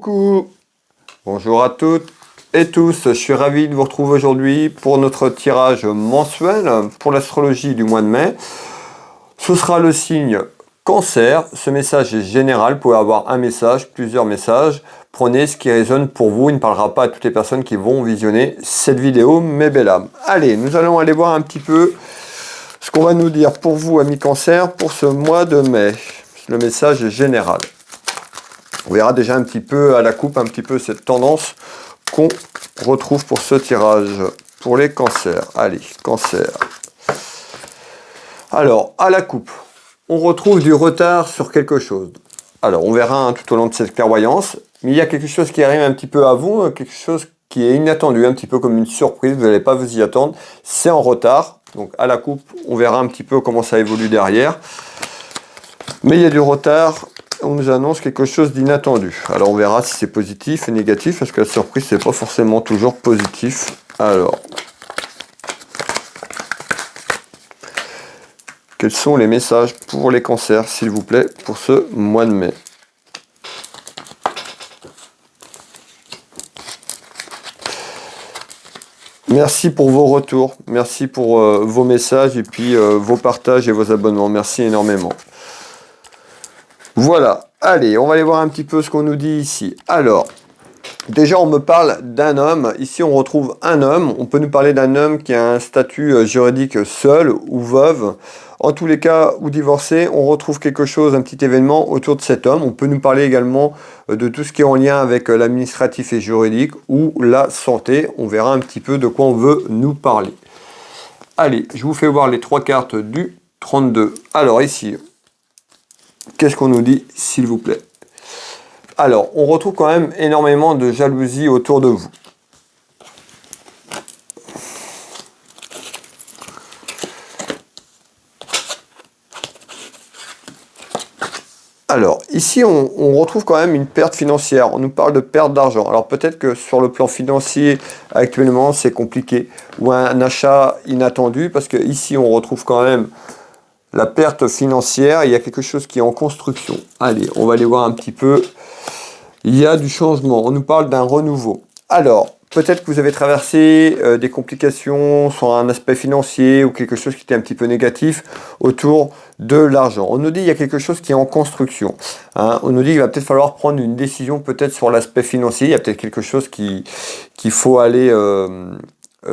Coucou, bonjour à toutes et tous, je suis ravi de vous retrouver aujourd'hui pour notre tirage mensuel pour l'astrologie du mois de mai. Ce sera le signe Cancer, ce message est général, vous pouvez avoir un message, plusieurs messages. Prenez ce qui résonne pour vous, il ne parlera pas à toutes les personnes qui vont visionner cette vidéo, mes belles âmes. Allez, nous allons aller voir un petit peu ce qu'on va nous dire pour vous, amis Cancer, pour ce mois de mai. Le message est général. On verra déjà un petit peu à la coupe, un petit peu cette tendance qu'on retrouve pour ce tirage, pour les cancers. Allez, cancer. Alors, à la coupe, on retrouve du retard sur quelque chose. Alors, on verra tout au long de cette clairvoyance, mais il y a quelque chose qui arrive un petit peu à vous, quelque chose qui est inattendu, un petit peu comme une surprise, vous n'allez pas vous y attendre. C'est en retard, donc à la coupe, on verra un petit peu comment ça évolue derrière. Mais il y a du retard. On nous annonce quelque chose d'inattendu. Alors on verra si c'est positif et négatif, parce que la surprise c'est pas forcément toujours positif. Alors, quels sont les messages pour les cancers, s'il vous plaît, pour ce mois de mai? Merci pour vos retours, merci pour vos messages et puis vos partages et vos abonnements. Merci énormément. Voilà, allez, on va aller voir un petit peu ce qu'on nous dit ici. Alors, déjà on me parle d'un homme, ici on retrouve un homme, on peut nous parler d'un homme qui a un statut juridique seul ou veuve. En tous les cas, ou divorcé, on retrouve quelque chose, un petit événement autour de cet homme. On peut nous parler également de tout ce qui est en lien avec l'administratif et juridique ou la santé. On verra un petit peu de quoi on veut nous parler. Allez, je vous fais voir les trois cartes du 32. Alors ici... qu'est-ce qu'on nous dit, s'il vous plaît? Alors, on retrouve quand même énormément de jalousie autour de vous. Alors, ici, on retrouve quand même une perte financière. On nous parle de perte d'argent. Alors, peut-être que sur le plan financier, actuellement, c'est compliqué. Ou un achat inattendu, parce que ici, on retrouve quand même... la perte financière, il y a quelque chose qui est en construction. Allez, on va aller voir un petit peu. Il y a du changement, on nous parle d'un renouveau. Alors, peut-être que vous avez traversé des complications sur un aspect financier ou quelque chose qui était un petit peu négatif autour de l'argent. On nous dit qu'il y a quelque chose qui est en construction. Hein. On nous dit qu'il va peut-être falloir prendre une décision peut-être sur l'aspect financier. Il y a peut-être quelque chose qu'il faut aller...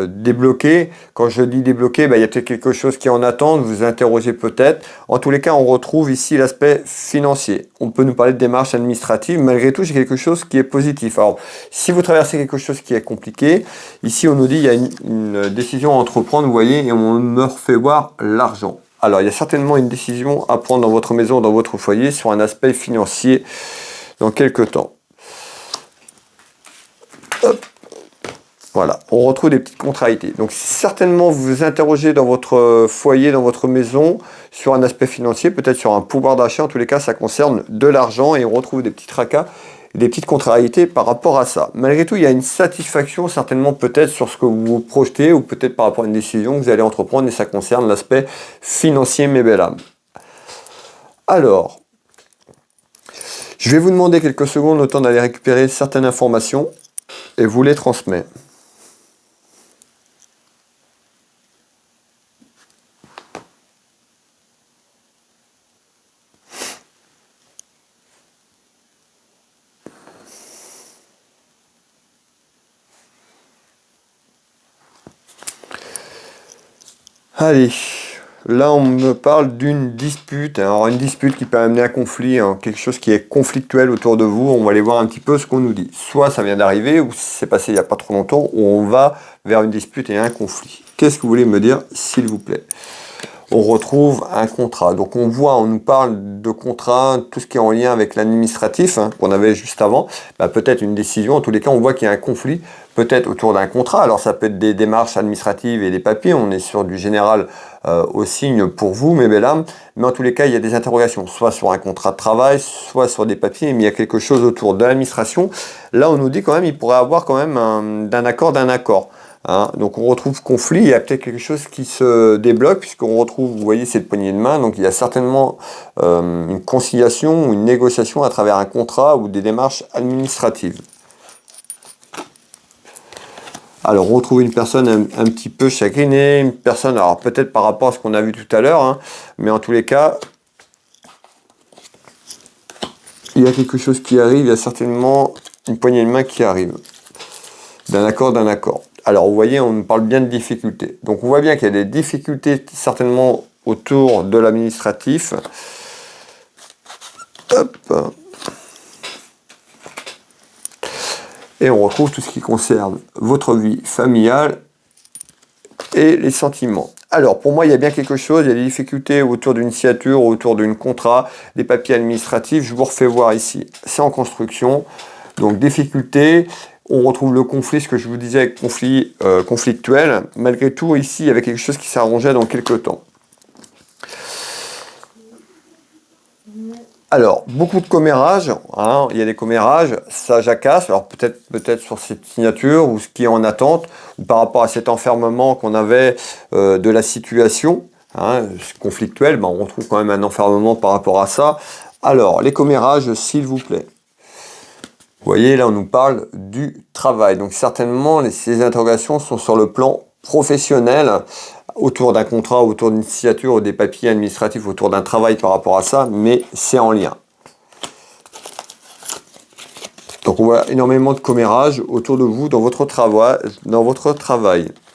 débloquer. Quand je dis débloquer, il y a peut-être quelque chose qui est en attente, vous interrogez peut-être. En tous les cas, on retrouve ici l'aspect financier. On peut nous parler de démarches administratives. Malgré tout, j'ai quelque chose qui est positif. Alors, si vous traversez quelque chose qui est compliqué, ici on nous dit qu'il y a une décision à entreprendre, vous voyez, et on me refait voir l'argent. Alors, il y a certainement une décision à prendre dans votre maison, dans votre foyer, sur un aspect financier dans quelques temps. Hop. Voilà, on retrouve des petites contrariétés. Donc certainement vous vous interrogez dans votre foyer, dans votre maison, sur un aspect financier, peut-être sur un pouvoir d'achat. En tous les cas, ça concerne de l'argent et on retrouve des petits tracas, des petites contrariétés par rapport à ça. Malgré tout, il y a une satisfaction certainement peut-être sur ce que vous projetez ou peut-être par rapport à une décision que vous allez entreprendre et ça concerne l'aspect financier, mes belles âmes. Alors, je vais vous demander quelques secondes le temps d'aller récupérer certaines informations et vous les transmets. Allez, là on me parle d'une dispute, alors une dispute qui peut amener à conflit, hein, quelque chose qui est conflictuel autour de vous, on va aller voir un petit peu ce qu'on nous dit. Soit ça vient d'arriver, ou c'est passé il n'y a pas trop longtemps, ou on va vers une dispute et un conflit. Qu'est-ce que vous voulez me dire, s'il vous plaît? On retrouve un contrat. Donc on voit, on nous parle de contrat, tout ce qui est en lien avec l'administratif, hein, qu'on avait juste avant, peut-être une décision. En tous les cas, on voit qu'il y a un conflit, peut-être autour d'un contrat. Alors ça peut être des démarches administratives et des papiers. On est sur du général au signe pour vous, mes belles âmes. Mais en tous les cas, il y a des interrogations, soit sur un contrat de travail, soit sur des papiers, mais il y a quelque chose autour de l'administration. Là, on nous dit quand même, il pourrait avoir quand même d'un accord. Hein. Donc on retrouve conflit, il y a peut-être quelque chose qui se débloque, puisqu'on retrouve, vous voyez, cette poignée de main. Donc il y a certainement une conciliation ou une négociation à travers un contrat ou des démarches administratives. Alors on retrouve une personne un petit peu chagrinée, une personne, alors peut-être par rapport à ce qu'on a vu tout à l'heure, hein, mais en tous les cas, il y a quelque chose qui arrive, il y a certainement une poignée de main qui arrive. D'un accord, d'un accord. Alors vous voyez, on parle bien de difficultés. Donc on voit bien qu'il y a des difficultés certainement autour de l'administratif. Hop. Et on retrouve tout ce qui concerne votre vie familiale et les sentiments. Alors, pour moi, il y a bien quelque chose, il y a des difficultés autour d'une signature, autour d'un contrat, des papiers administratifs. Je vous refais voir ici. C'est en construction. Donc, difficultés. On retrouve le conflit, ce que je vous disais, conflit conflictuel. Malgré tout, ici, il y avait quelque chose qui s'arrangeait dans quelques temps. Alors, beaucoup de commérages, hein, il y a des commérages, ça jacasse, alors peut-être sur cette signature ou ce qui est en attente, ou par rapport à cet enfermement qu'on avait de la situation hein, conflictuelle, ben, on retrouve quand même un enfermement par rapport à ça. Alors, les commérages, s'il vous plaît. Vous voyez, là, on nous parle du travail. Donc, certainement, ces interrogations sont sur le plan professionnel, autour d'un contrat, autour d'une signature ou des papiers administratifs, autour d'un travail par rapport à ça, mais c'est en lien. Donc on voit énormément de commérages autour de vous dans votre travail.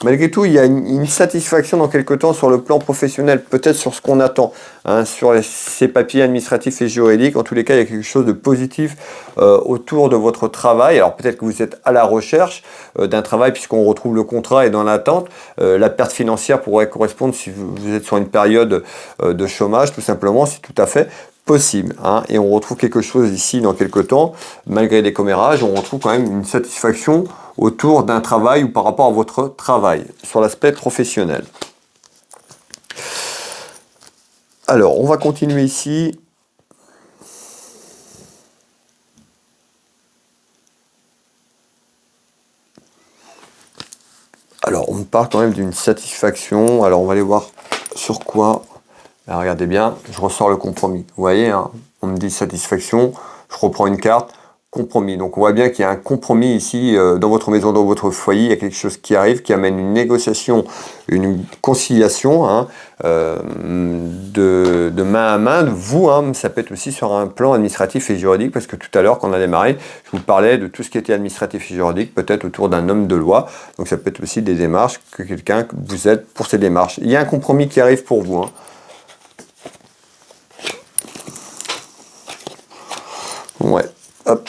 Malgré tout, il y a une satisfaction dans quelque temps sur le plan professionnel, peut-être sur ce qu'on attend, hein, sur ces papiers administratifs et juridiques. En tous les cas, il y a quelque chose de positif autour de votre travail. Alors peut-être que vous êtes à la recherche d'un travail puisqu'on retrouve le contrat et dans l'attente. La perte financière pourrait correspondre si vous êtes sur une période de chômage, tout simplement, c'est tout à fait possible. Hein, et on retrouve quelque chose ici dans quelques temps, malgré les commérages, on retrouve quand même une satisfaction autour d'un travail ou par rapport à votre travail, sur l'aspect professionnel. Alors, on va continuer ici. Alors, on me parle quand même d'une satisfaction. Alors, on va aller voir sur quoi. Alors, regardez bien, je ressors le compromis. Vous voyez, hein, on me dit satisfaction, je reprends une carte, compromis. Donc on voit bien qu'il y a un compromis ici dans votre maison, dans votre foyer. Il y a quelque chose qui arrive, qui amène une négociation, une conciliation hein, de main à main, de vous. Hein, ça peut être aussi sur un plan administratif et juridique, parce que tout à l'heure, quand on a démarré, je vous parlais de tout ce qui était administratif et juridique, peut-être autour d'un homme de loi. Donc ça peut être aussi des démarches que quelqu'un vous aide pour ces démarches. Il y a un compromis qui arrive pour vous. Hein. Ouais, hop.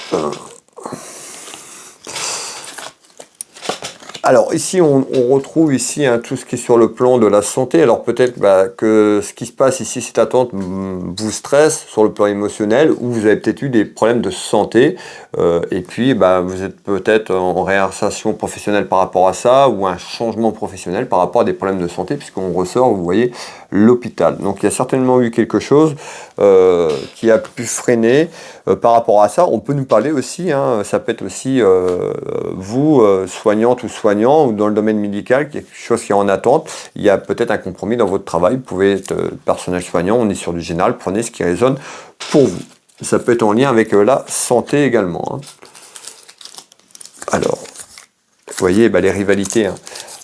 Alors ici, on retrouve ici hein, tout ce qui est sur le plan de la santé. Alors peut-être que ce qui se passe ici, cette attente vous stresse sur le plan émotionnel ou vous avez peut-être eu des problèmes de santé et puis vous êtes peut-être en réinsertion professionnelle par rapport à ça ou un changement professionnel par rapport à des problèmes de santé puisqu'on ressort, vous voyez, l'hôpital. Donc il y a certainement eu quelque chose qui a pu freiner par rapport à ça. On peut nous parler aussi, hein, ça peut être aussi vous, soignante ou soignant, ou dans le domaine médical, quelque chose qui est en attente, il y a peut-être un compromis dans votre travail, vous pouvez être personnel soignant, on est sur du général, prenez ce qui résonne pour vous. Ça peut être en lien avec la santé également. Hein. Alors, vous voyez, les rivalités, hein.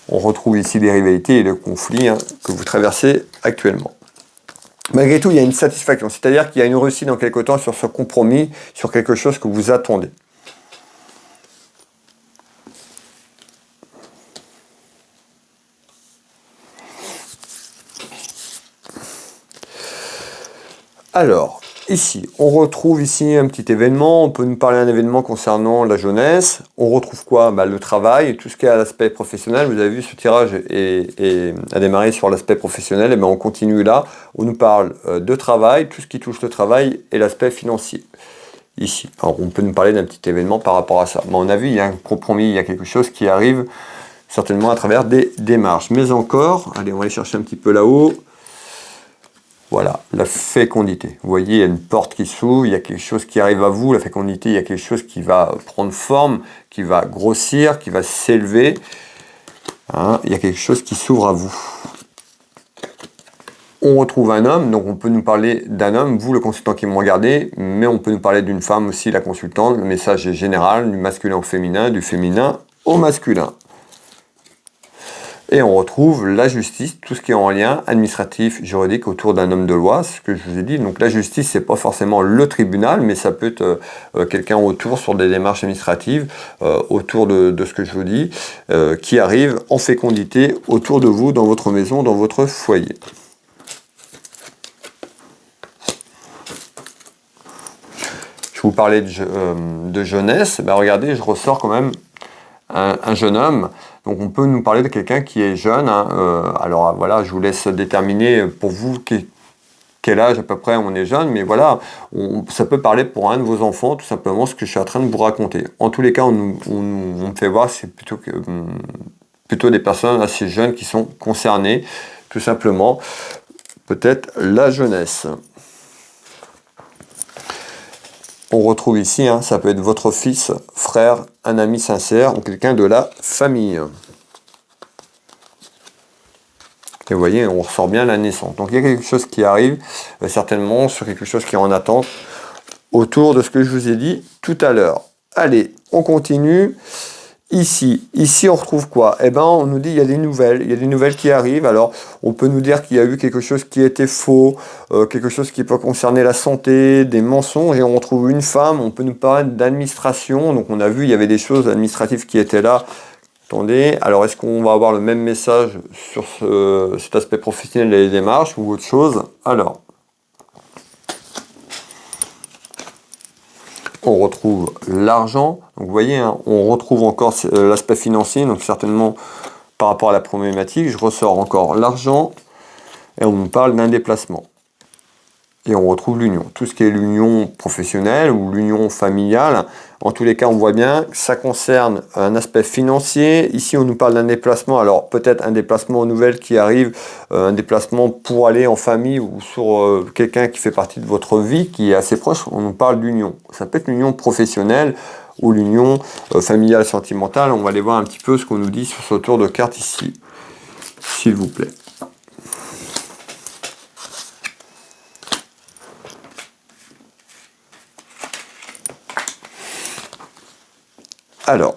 On retrouve ici les rivalités et le conflit hein, que vous traversez actuellement. Malgré tout, il y a une satisfaction, c'est-à-dire qu'il y a une réussite dans quelque temps sur ce compromis, sur quelque chose que vous attendez. Alors, ici, on retrouve ici un petit événement. On peut nous parler d'un événement concernant la jeunesse. On retrouve quoi? Le travail, tout ce qui est à l'aspect professionnel. Vous avez vu, ce tirage a démarré sur l'aspect professionnel. Et on continue là. On nous parle de travail, tout ce qui touche le travail et l'aspect financier. Ici, alors, on peut nous parler d'un petit événement par rapport à ça. Mais on a vu, il y a un compromis, il y a quelque chose qui arrive certainement à travers des démarches. Mais encore, allez, on va aller chercher un petit peu là-haut. Voilà, la fécondité. Vous voyez, il y a une porte qui s'ouvre, il y a quelque chose qui arrive à vous. La fécondité, il y a quelque chose qui va prendre forme, qui va grossir, qui va s'élever. Hein, il y a quelque chose qui s'ouvre à vous. On retrouve un homme, donc on peut nous parler d'un homme, vous le consultant qui me regardez, mais on peut nous parler d'une femme aussi, la consultante. Le message est général, du masculin au féminin, du féminin au masculin. Et on retrouve la justice, tout ce qui est en lien administratif, juridique autour d'un homme de loi, ce que je vous ai dit. Donc la justice, c'est pas forcément le tribunal, mais ça peut être quelqu'un autour sur des démarches administratives, autour de ce que je vous dis, qui arrive en fécondité autour de vous, dans votre maison, dans votre foyer. Je vous parlais de jeunesse, ben regardez, je ressors quand même un jeune homme. Donc on peut nous parler de quelqu'un qui est jeune. Hein. Alors voilà, je vous laisse déterminer pour vous quel âge à peu près on est jeune, mais voilà, ça peut parler pour un de vos enfants, tout simplement ce que je suis en train de vous raconter. En tous les cas, on me fait voir, c'est plutôt des personnes assez jeunes qui sont concernées, tout simplement, peut-être la jeunesse. On retrouve ici, hein, ça peut être votre fils, frère, un ami sincère ou quelqu'un de la famille. Et vous voyez, on ressort bien la naissance. Donc il y a quelque chose qui arrive, certainement sur quelque chose qui est en attente, autour de ce que je vous ai dit tout à l'heure. Allez, on continue. Ici, on retrouve quoi? Eh ben, on nous dit il y a des nouvelles qui arrivent. Alors, on peut nous dire qu'il y a eu quelque chose qui était faux, quelque chose qui peut concerner la santé, des mensonges, et on retrouve une femme. On peut nous parler d'administration. Donc, on a vu il y avait des choses administratives qui étaient là. Attendez, alors est-ce qu'on va avoir le même message sur cet aspect professionnel des démarches ou autre chose? Alors, on retrouve l'argent. Donc vous voyez, hein, on retrouve encore l'aspect financier, donc certainement par rapport à la problématique, je ressors encore l'argent et on nous parle d'un déplacement. Et on retrouve l'union. Tout ce qui est l'union professionnelle ou l'union familiale, en tous les cas, on voit bien que ça concerne un aspect financier. Ici, on nous parle d'un déplacement. Alors, peut-être un déplacement aux nouvelles qui arrive, un déplacement pour aller en famille ou sur quelqu'un qui fait partie de votre vie, qui est assez proche. On nous parle d'union. Ça peut être l'union professionnelle ou l'union familiale sentimentale. On va aller voir un petit peu ce qu'on nous dit sur ce tour de carte ici, s'il vous plaît. Alors,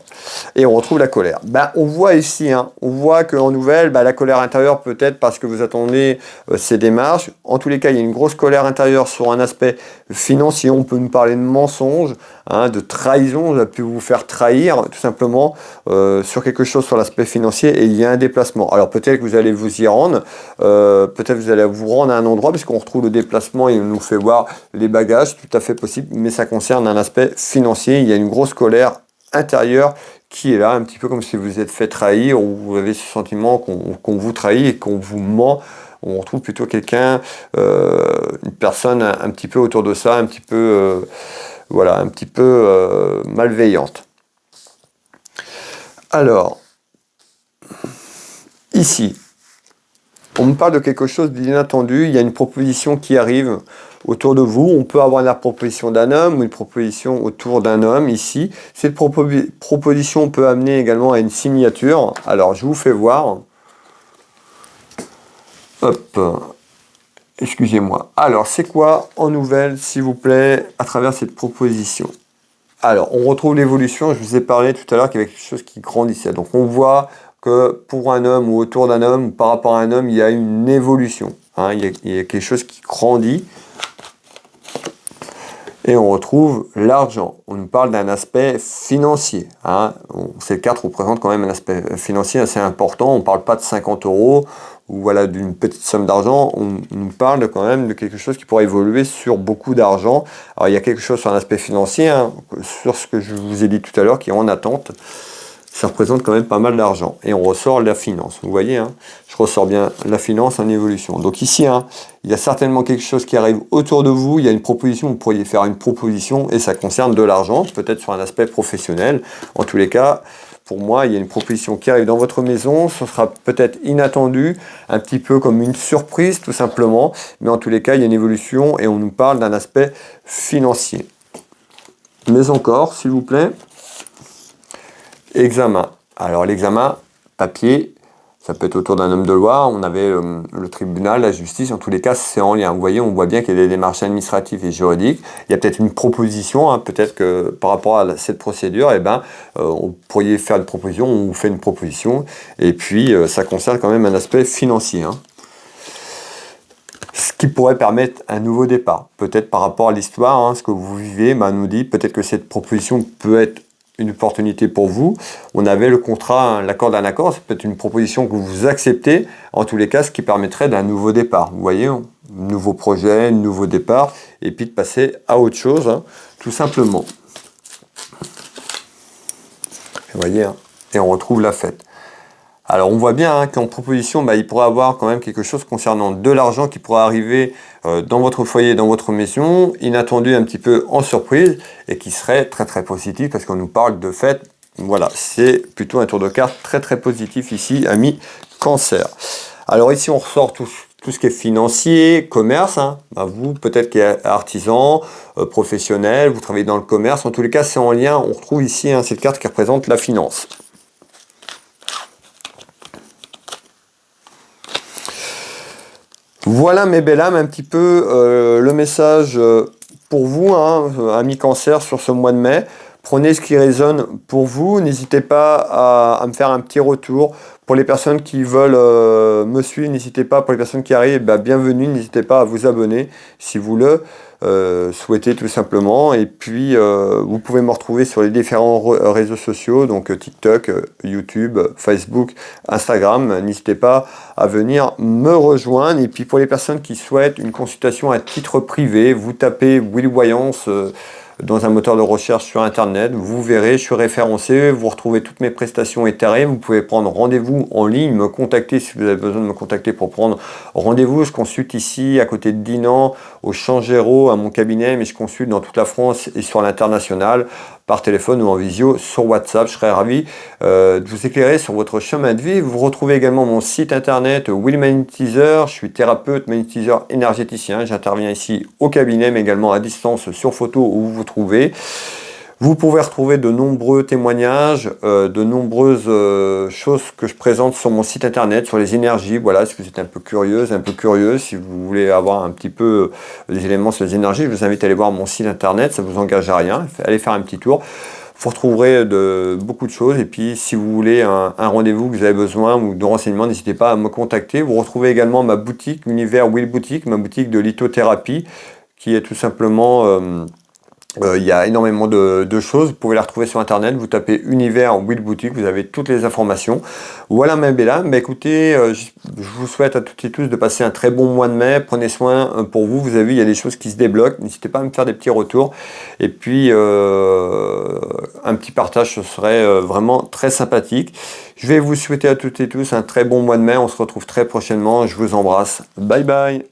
et on retrouve la colère. Ben, on voit ici, hein, on voit qu'en nouvelle, la colère intérieure peut-être parce que vous attendez ces démarches. En tous les cas, il y a une grosse colère intérieure sur un aspect financier. On peut nous parler de mensonges, hein, de trahison. On a pu vous faire trahir tout simplement sur quelque chose sur l'aspect financier et il y a un déplacement. Alors peut-être que vous allez vous y rendre, peut-être que vous allez vous rendre à un endroit parce qu'on retrouve le déplacement et on nous fait voir les bagages, tout à fait possible, mais ça concerne un aspect financier. Il y a une grosse colère intérieur qui est là, un petit peu comme si vous êtes fait trahir ou vous avez ce sentiment qu'on vous trahit et qu'on vous ment. On retrouve plutôt quelqu'un, une personne un petit peu autour de ça, un petit peu, voilà, un petit peu malveillante. Alors, ici, on me parle de quelque chose d'inattendu, il y a une proposition qui arrive autour de vous, on peut avoir la proposition d'un homme ou une proposition autour d'un homme ici. Cette proposition peut amener également à une signature. Alors je vous fais voir. Hop, excusez-moi. Alors c'est quoi en nouvelle, s'il vous plaît, à travers cette proposition? Alors on retrouve l'évolution, je vous ai parlé tout à l'heure qu'il y avait quelque chose qui grandissait. Donc on voit que pour un homme ou autour d'un homme, par rapport à un homme, il y a une évolution. Hein, il y a quelque chose qui grandit. Et on retrouve l'argent. On nous parle d'un aspect financier. Hein. Ces cartes représentent quand même un aspect financier assez important. On ne parle pas de 50 € ou voilà, d'une petite somme d'argent. On nous parle quand même de quelque chose qui pourrait évoluer sur beaucoup d'argent. Alors il y a quelque chose sur un aspect financier, hein, sur ce que je vous ai dit tout à l'heure, qui est en attente. Ça représente quand même pas mal d'argent. Et on ressort la finance. Vous voyez, hein, je ressors bien la finance en évolution. Donc ici, hein, il y a certainement quelque chose qui arrive autour de vous. Il y a une proposition, vous pourriez faire une proposition et ça concerne de l'argent, peut-être sur un aspect professionnel. En tous les cas, pour moi, il y a une proposition qui arrive dans votre maison. Ce sera peut-être inattendu, un petit peu comme une surprise tout simplement. Mais en tous les cas, il y a une évolution et on nous parle d'un aspect financier. Mais encore, s'il vous plaît. Examen. Alors l'examen, papier, Ça peut être autour d'un homme de loi, on avait le tribunal, la justice, en tous les cas c'est en lien. Vous voyez, on voit bien qu'il y a des démarches administratives et juridiques. Il y a peut-être une proposition, hein, peut-être que par rapport à cette procédure, on pourrait faire une proposition, on vous fait une proposition, et puis ça concerne quand même un aspect financier. Hein. Ce qui pourrait permettre un nouveau départ. Peut-être par rapport à l'histoire, hein, ce que vous vivez, nous dit peut-être que cette proposition peut être une opportunité pour vous. On avait le contrat, l'accord d'un accord, c'est peut-être une proposition que vous acceptez, en tous les cas, ce qui permettrait d'un nouveau départ. Vous voyez, un nouveau projet, un nouveau départ, et puis de passer à autre chose, hein, tout simplement. Vous voyez, hein, et on retrouve la fête. Alors on voit bien hein, qu'en proposition, il pourrait avoir quand même quelque chose concernant de l'argent qui pourrait arriver dans votre foyer, dans votre maison, inattendu un petit peu en surprise, et qui serait très très positif parce qu'on nous parle de fête. Voilà, c'est plutôt un tour de carte très très positif ici, ami Cancer. Alors ici on ressort tout ce qui est financier, commerce, hein. Vous peut-être qui êtes artisan, professionnel, vous travaillez dans le commerce, en tous les cas c'est en lien, on retrouve ici hein, cette carte qui représente la finance. Voilà mes belles âmes, un petit peu le message pour vous, hein, amis Cancer, sur ce mois de mai. Prenez ce qui résonne pour vous, n'hésitez pas à me faire un petit retour. Pour les personnes qui veulent me suivre, n'hésitez pas. Pour les personnes qui arrivent, bienvenue, n'hésitez pas à vous abonner si vous le souhaitez tout simplement. Et puis, vous pouvez me retrouver sur les différents réseaux sociaux, donc TikTok, YouTube, Facebook, Instagram. N'hésitez pas à venir me rejoindre. Et puis, pour les personnes qui souhaitent une consultation à titre privé, vous tapez Willy Voyance dans un moteur de recherche sur internet, vous verrez, je suis référencé, vous retrouvez toutes mes prestations et tarifs, vous pouvez prendre rendez-vous en ligne, me contacter si vous avez besoin de me contacter pour prendre rendez-vous. Je consulte ici à côté de Dinan, au Changéro, à mon cabinet, mais je consulte dans toute la France et sur l'international, par téléphone ou en visio, sur WhatsApp. Je serais ravi de vous éclairer sur votre chemin de vie. Vous retrouvez également mon site internet Will Magnétiseur. Je suis thérapeute, magnétiseur, énergéticien. J'interviens ici au cabinet, mais également à distance sur photo où vous vous trouvez. Vous pouvez retrouver de nombreux témoignages, de nombreuses choses que je présente sur mon site internet, sur les énergies. Voilà, si vous êtes un peu curieuse, un peu curieux, si vous voulez avoir un petit peu des éléments sur les énergies, je vous invite à aller voir mon site internet, ça ne vous engage à rien. Allez faire un petit tour. Vous retrouverez beaucoup de choses. Et puis, si vous voulez un rendez-vous que vous avez besoin ou de renseignements, n'hésitez pas à me contacter. Vous retrouvez également ma boutique, l'univers Will Boutique, ma boutique de lithothérapie, qui est tout simplement... il y a énormément de choses, vous pouvez la retrouver sur internet, vous tapez univers Will Boutique, vous avez toutes les informations. Voilà ma belle âme, écoutez, je vous souhaite à toutes et tous de passer un très bon mois de mai, prenez soin pour vous, vous avez vu, il y a des choses qui se débloquent, n'hésitez pas à me faire des petits retours, et puis un petit partage, ce serait vraiment très sympathique. Je vais vous souhaiter à toutes et tous un très bon mois de mai, on se retrouve très prochainement, je vous embrasse, bye bye.